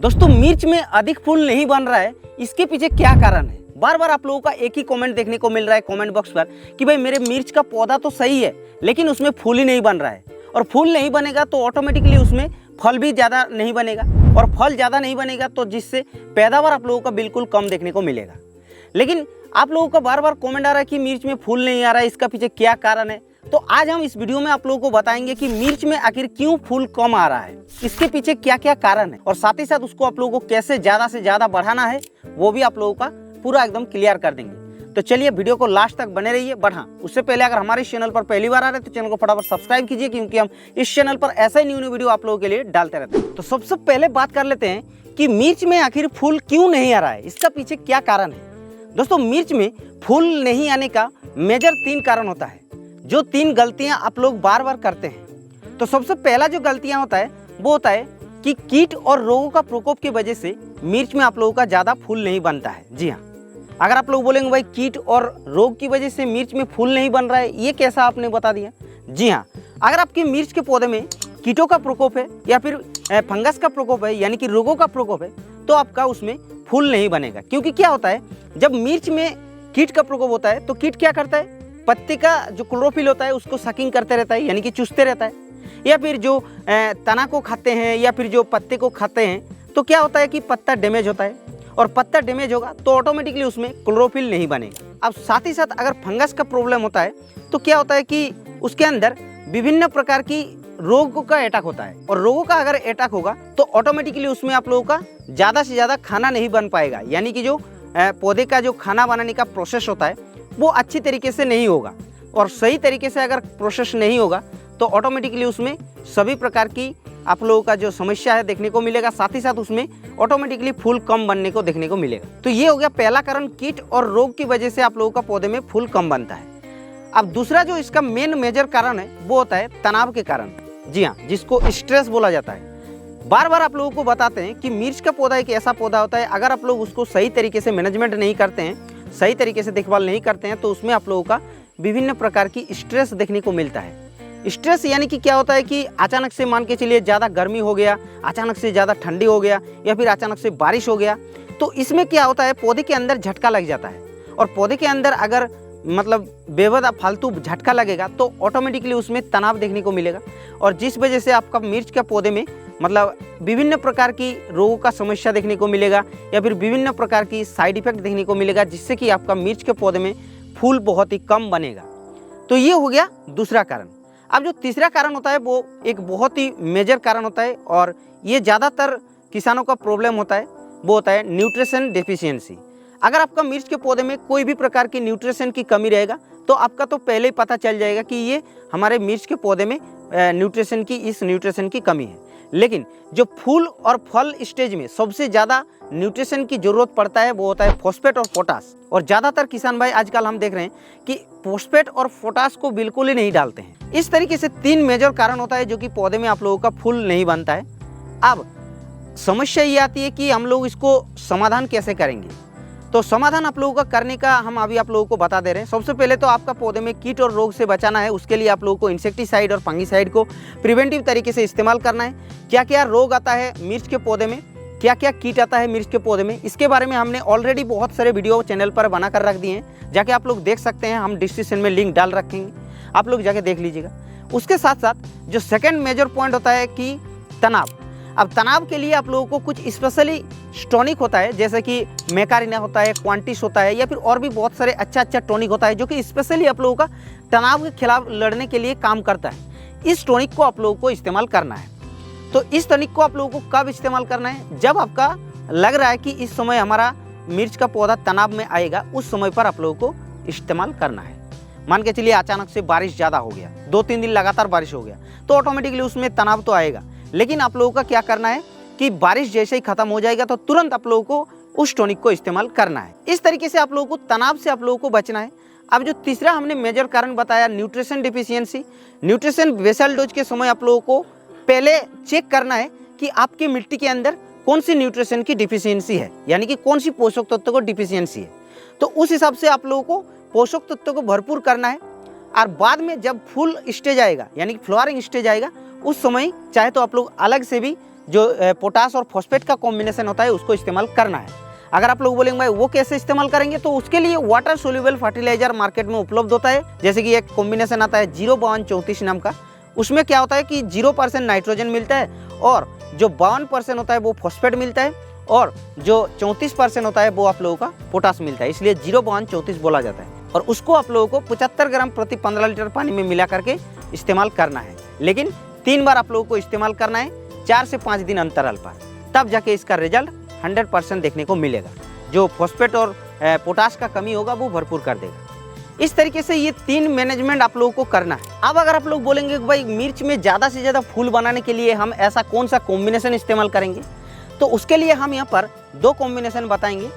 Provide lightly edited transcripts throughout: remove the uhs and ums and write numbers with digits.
दोस्तों मिर्च में अधिक फूल नहीं बन रहा है, इसके पीछे क्या कारण है? बार बार आप लोगों का एक ही कमेंट देखने को मिल रहा है कमेंट बॉक्स पर कि भाई मेरे मिर्च का पौधा तो सही है लेकिन उसमें फूल ही नहीं बन रहा है। और फूल नहीं बनेगा तो ऑटोमेटिकली उसमें फल भी ज़्यादा नहीं बनेगा, और फल ज़्यादा नहीं बनेगा तो जिससे पैदावार आप लोगों का बिल्कुल कम देखने को मिलेगा। लेकिन आप लोगों का बार बार कमेंट आ रहा है कि मिर्च में फूल नहीं आ रहा है, इसका पीछे क्या कारण है? तो आज हम इस वीडियो में आप लोगों को बताएंगे कि मिर्च में आखिर क्यों फूल कम आ रहा है, इसके पीछे क्या क्या कारण है, और साथ ही साथ उसको आप लोगों को कैसे ज़्यादा से ज़्यादा बढ़ाना है वो भी आप लोगों का पूरा एकदम क्लियर कर देंगे। तो चलिए वीडियो को लास्ट तक बने रहिए। बट हाँ, उससे पहले अगर हमारे चैनल पर पहली बार आ रहे हैं तो चैनल को फटाफट सब्सक्राइब कीजिए, क्योंकि हम इस चैनल पर ऐसा ही न्यू वीडियो आप लोगों के लिए डालते रहते हैं। तो सबसे पहले बात कर लेते हैं कि मिर्च में आखिर फूल क्यों नहीं आ रहा है, इसका पीछे क्या कारण है। दोस्तों मिर्च में फूल नहीं आने का मेजर 3 कारण होता है, जो 3 गलतियां आप लोग बार बार करते हैं। तो सबसे पहला जो गलतियां होता है वो होता है कि कीट और रोगों का प्रकोप की वजह से मिर्च में आप लोगों का ज़्यादा फूल नहीं बनता है। जी हाँ, अगर आप लोग बोलेंगे भाई कीट और रोग की वजह से मिर्च में फूल नहीं बन रहा है, ये कैसा आपने बता दिया। जी हाँ, अगर आपके मिर्च के पौधे में कीटों का प्रकोप है या फिर फंगस का प्रकोप है, यानी कि रोगों का प्रकोप है, तो आपका उसमें फूल नहीं बनेगा। क्योंकि क्या होता है, जब मिर्च में कीट का प्रकोप होता है तो कीट क्या करता है, पत्ते का जो क्लोरोफिल होता है उसको सकिंग करते रहता है, यानी कि चूसते रहता है, या फिर जो तना को खाते हैं या फिर जो पत्ते को खाते हैं, तो क्या होता है कि पत्ता डैमेज होता है, और पत्ता डैमेज होगा तो ऑटोमेटिकली उसमें क्लोरोफिल नहीं बनेगा। अब साथ ही साथ अगर फंगस का प्रॉब्लम होता है तो क्या होता है कि उसके अंदर विभिन्न प्रकार की रोगों का अटैक होता है, और रोगों का अगर अटैक होगा तो ऑटोमेटिकली उसमें आप लोगों का ज़्यादा से ज़्यादा खाना नहीं बन पाएगा, यानी कि जो पौधे का जो खाना बनाने का प्रोसेस होता है वो अच्छी तरीके से नहीं होगा। और सही तरीके से अगर प्रोसेस नहीं होगा तो ऑटोमेटिकली उसमें सभी प्रकार की आप लोगों का जो समस्या है देखने को मिलेगा, साथ ही साथ उसमें ऑटोमेटिकली फूल कम बनने को देखने को मिलेगा। तो ये हो गया पहला कारण, कीट और रोग की वजह से आप लोगों का पौधे में फूल कम बनता है। अब दूसरा जो इसका मेन मेजर कारण है वो होता है तनाव के कारण। जी हाँ, जिसको स्ट्रेस बोला जाता है। बार बार आप लोगों को बताते हैं कि मिर्च का पौधा एक ऐसा पौधा होता है, अगर आप लोग उसको सही तरीके से मैनेजमेंट नहीं करते हैं, सही तरीके से देखभाल नहीं करते हैं, तो उसमें आप लोगों का विभिन्न प्रकार की स्ट्रेस देखने को मिलता है। स्ट्रेस यानी कि क्या होता है कि अचानक से मान के चलिए ज़्यादा गर्मी हो गया, अचानक से ज़्यादा ठंडी हो गया, या फिर अचानक से बारिश हो गया, तो इसमें क्या होता है पौधे के अंदर झटका लग जाता है। और पौधे के अंदर अगर मतलब बेवजह फालतू झटका लगेगा तो ऑटोमेटिकली उसमें तनाव देखने को मिलेगा, और जिस वजह से आपका मिर्च के पौधे में मतलब विभिन्न प्रकार की रोगों का समस्या देखने को मिलेगा, या फिर विभिन्न प्रकार की साइड इफेक्ट देखने को मिलेगा, जिससे कि आपका मिर्च के पौधे में फूल बहुत ही कम बनेगा। तो ये हो गया दूसरा कारण। अब जो तीसरा कारण होता है वो एक बहुत ही मेजर कारण होता है, और ये ज़्यादातर किसानों का प्रॉब्लम होता है, वो होता है न्यूट्रिशन डेफिशिएंसी। अगर आपका मिर्च के पौधे में कोई भी प्रकार की न्यूट्रिशन की कमी रहेगा तो आपका तो पहले ही पता चल जाएगा कि ये हमारे मिर्च के पौधे में न्यूट्रिशन की कमी है। लेकिन जो फूल और फल स्टेज में सबसे ज़्यादा न्यूट्रिशन की ज़रूरत पड़ता है वो होता है फॉस्फेट और पोटास, और ज़्यादातर किसान भाई आजकल हम देख रहे हैं कि फॉस्फेट और पोटास को बिल्कुल ही नहीं डालते हैं। इस तरीके से 3 मेजर कारण होता है जो कि पौधे में आप लोगों का फूल नहीं बनता है। अब समस्या ये आती है कि हम लोग इसको समाधान कैसे करेंगे। तो समाधान आप लोगों का करने का हम अभी आप लोगों को बता दे रहे हैं। सबसे पहले तो आपका पौधे में कीट और रोग से बचाना है, उसके लिए आप लोगों को इंसेक्टिसाइड और फंगिसाइड को प्रिवेंटिव तरीके से इस्तेमाल करना है। क्या क्या रोग आता है मिर्च के पौधे में, क्या क्या कीट आता है मिर्च के पौधे में, इसके बारे में हमने ऑलरेडी बहुत सारे वीडियो चैनल पर बना कर रख दिए हैं, जाके आप लोग देख सकते हैं। हम डिस्क्रिप्शन में लिंक डाल रखेंगे, आप लोग जाके देख लीजिएगा। उसके साथ साथ जो सेकेंड मेजर पॉइंट होता है कि तनाव। अब तनाव के लिए आप लोगों को कुछ स्पेशली टॉनिक होता है, जैसे कि मेकारिना होता है, क्वांटिस होता है, या फिर और भी बहुत सारे अच्छा टॉनिक होता है जो कि स्पेशली आप लोगों का तनाव के खिलाफ लड़ने के लिए काम करता है। इस टॉनिक को आप लोगों को इस्तेमाल करना है। तो इस टॉनिक को आप लोगों को कब इस्तेमाल करना है, जब आपका लग रहा है कि इस समय हमारा मिर्च का पौधा तनाव में आएगा, उस समय पर आप लोगों को इस्तेमाल करना है। मान के चलिए अचानक से बारिश ज़्यादा हो गया, 2-3 दिन लगातार बारिश हो गया, तो ऑटोमेटिकली उसमें तनाव तो आएगा। लेकिन आप लोगों का क्या करना है कि बारिश जैसे ही खत्म हो जाएगा तो तुरंत आप लोगों को उस टॉनिक को इस्तेमाल करना है। इस तरीके से आप लोगों को तनाव से आप लोगों को बचना है। अब जो तीसरा हमने मेजर कारण बताया nutrition deficiency, nutrition basal dose के समय आप लोगों को पहले चेक करना है कि आपकी मिट्टी के अंदर कौन सी न्यूट्रिशन की डिफिशियंसी है, यानी कि कौन सी पोषक तत्व को डिफिशियंसी है। तो उस हिसाब से आप लोगों को पोषक तत्व को भरपूर करना है। और बाद में जब फुल स्टेज आएगा, यानी कि फ्लावरिंग स्टेज आएगा, उस समय चाहे तो आप लोग अलग से भी जो पोटास और फॉस्फेट का कॉम्बिनेशन होता है उसको इस्तेमाल करना है। अगर आप लोग बोलेंगे भाई वो कैसे इस्तेमाल करेंगे, तो उसके लिए वाटर सोल्यूबल फर्टिलाइजर मार्केट में उपलब्ध होता है। जैसे कि एक कॉम्बिनेशन आता है 05234 नाम का। उसमें क्या होता है कि 0% नाइट्रोजन मिलता है और जो 52% होता है वो फॉस्फेट मिलता है और जो 34% होता है वो आप लोगों का पोटास मिलता है, इसलिए 05234 बोला जाता है। और उसको आप लोगों को 75 ग्राम प्रति 15 लीटर पानी में मिला करके इस्तेमाल करना है, लेकिन 3 बार आप लोगों को इस्तेमाल करना है 4 से 5 दिन अंतराल पर, तब जाके इसका रिजल्ट 100% देखने को मिलेगा। जो फॉस्फेट और पोटास का कमी होगा वो भरपूर कर देगा। इस तरीके से ये 3 मैनेजमेंट आप लोगों को करना है। अब अगर आप लोग बोलेंगे कि भाई मिर्च में ज़्यादा से ज़्यादा फूल बनाने के लिए हम ऐसा कौन सा कॉम्बिनेशन इस्तेमाल करेंगे, तो उसके लिए हम यहाँ पर 2 कॉम्बिनेशन बताएंगे।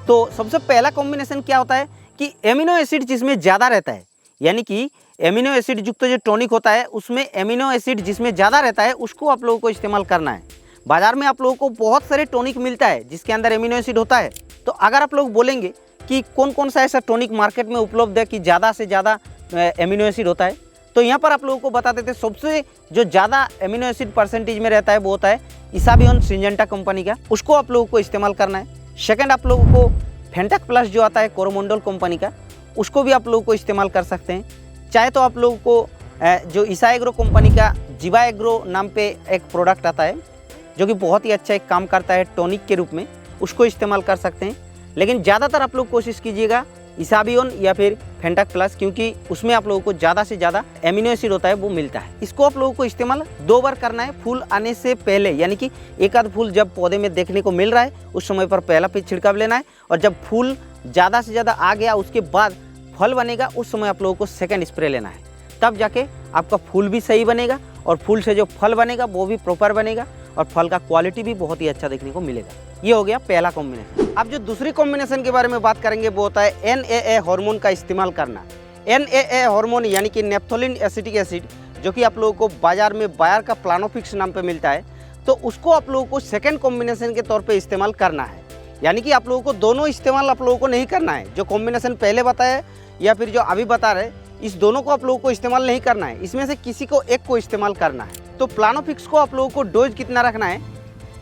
तो सबसे पहला कॉम्बिनेशन क्या होता है कि एमिनो एसिड जिसमें ज़्यादा रहता है, यानी कि एमिनो एसिड युक्त जो टॉनिक होता है उसमें एमिनो एसिड जिसमें ज़्यादा रहता है उसको आप लोगों को इस्तेमाल करना है। बाज़ार में आप लोगों को बहुत सारे टॉनिक मिलता है जिसके अंदर एमिनो एसिड होता है। तो अगर आप लोग बोलेंगे कि कौन कौन सा ऐसा टॉनिक मार्केट में उपलब्ध है कि ज़्यादा से ज़्यादा एमिनो एसिड होता है, तो यहाँ पर आप लोगों को बता देते हैं सबसे जो ज़्यादा एमिनो एसिड परसेंटेज में रहता है वो होता है इसाबियन सिंजेंटा कंपनी का, उसको आप लोगों को इस्तेमाल करना है। सेकंड आप लोगों को फेंटक प्लस जो आता है कोरोमंडल कंपनी का, उसको भी आप लोगों को इस्तेमाल कर सकते हैं। चाहे तो आप लोगों को जो ईसा एग्रो कंपनी का जीवा एग्रो नाम पे एक प्रोडक्ट आता है जो कि बहुत ही अच्छा एक काम करता है टॉनिक के रूप में, उसको इस्तेमाल कर सकते हैं। लेकिन ज़्यादातर आप लोग कोशिश कीजिएगा इसाबियन या फिर फेंटक प्लस, क्योंकि उसमें आप लोगों को ज़्यादा से ज़्यादा एमिनो एसिड होता है वो मिलता है। इसको आप लोगों को इस्तेमाल 2 बार करना है फूल आने से पहले, यानी कि एक आध फूल जब पौधे में देखने को मिल रहा है उस समय पर पहला छिड़काव लेना है, और जब फूल ज़्यादा से ज़्यादा आ गया उसके बाद फल बनेगा उस समय आप लोगों को सेकेंड स्प्रे लेना है। तब जाके आपका फूल भी सही बनेगा और फूल से जो फल बनेगा वो भी प्रॉपर बनेगा और फल का क्वालिटी भी बहुत ही अच्छा देखने को मिलेगा। ये हो गया पहला कॉम्बिनेशन। अब जो दूसरी कॉम्बिनेशन के बारे में बात करेंगे वो होता है NAA हार्मोन का इस्तेमाल करना। NAA हार्मोन यानी कि नेप्थोलिन एसिटिक एसिड, जो कि आप लोगों को बाजार में बायर का प्लानोफिक्स नाम पे मिलता है, तो उसको आप लोगों को सेकेंड कॉम्बिनेशन के तौर पे इस्तेमाल करना है। यानी कि आप लोगों को दोनों इस्तेमाल आप लोगों को नहीं करना है। जो कॉम्बिनेशन पहले बताया या फिर जो अभी बता रहे, इस दोनों को आप लोगों को इस्तेमाल नहीं करना है, इसमें से किसी को एक को इस्तेमाल करना है। तो प्लानोफिक्स को आप लोगों को डोज कितना रखना है,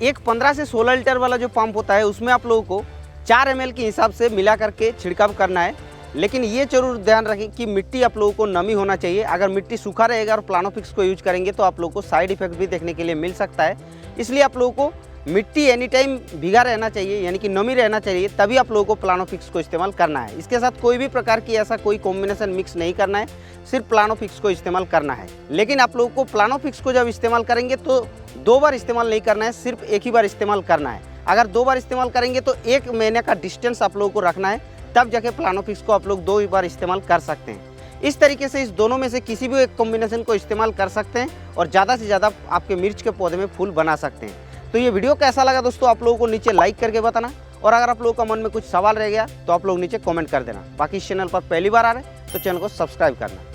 एक 15 से 16 लीटर वाला जो पंप होता है उसमें आप लोगों को 4 ml के हिसाब से मिला करके छिड़काव करना है। लेकिन ये जरूर ध्यान रखें कि मिट्टी आप लोगों को नमी होना चाहिए। अगर मिट्टी सूखा रहेगा और प्लानोफिक्स को यूज करेंगे तो आप लोगों को साइड इफेक्ट भी देखने के लिए मिल सकता है। इसलिए आप लोगों को मिट्टी एनी टाइम भीगा रहना चाहिए, यानी कि नमी रहना चाहिए, तभी आप लोगों को प्लानोफिक्स को इस्तेमाल करना है। इसके साथ कोई भी प्रकार की ऐसा कोई कॉम्बिनेशन मिक्स नहीं करना है, सिर्फ प्लानोफिक्स को इस्तेमाल करना है। लेकिन आप लोगों को प्लानोफिक्स को जब इस्तेमाल करेंगे तो 2 बार इस्तेमाल नहीं करना है, सिर्फ एक ही बार इस्तेमाल करना है। अगर 2 बार इस्तेमाल करेंगे तो 1 महीने का डिस्टेंस आप लोगों को रखना है, तब जाके प्लानोफिक्स को आप लोग 2 बार इस्तेमाल कर सकते हैं। इस तरीके से इस दोनों में से किसी भी एक कॉम्बिनेशन को इस्तेमाल कर सकते हैं और ज़्यादा से ज़्यादा आपके मिर्च के पौधे में फूल बना सकते हैं। तो ये वीडियो कैसा लगा दोस्तों, आप लोगों को नीचे लाइक करके बताना, और अगर आप लोगों का मन में कुछ सवाल रह गया तो आप लोग नीचे कमेंट कर देना। बाकी इस चैनल पर पहली बार आ रहे हैं तो चैनल को सब्सक्राइब करना।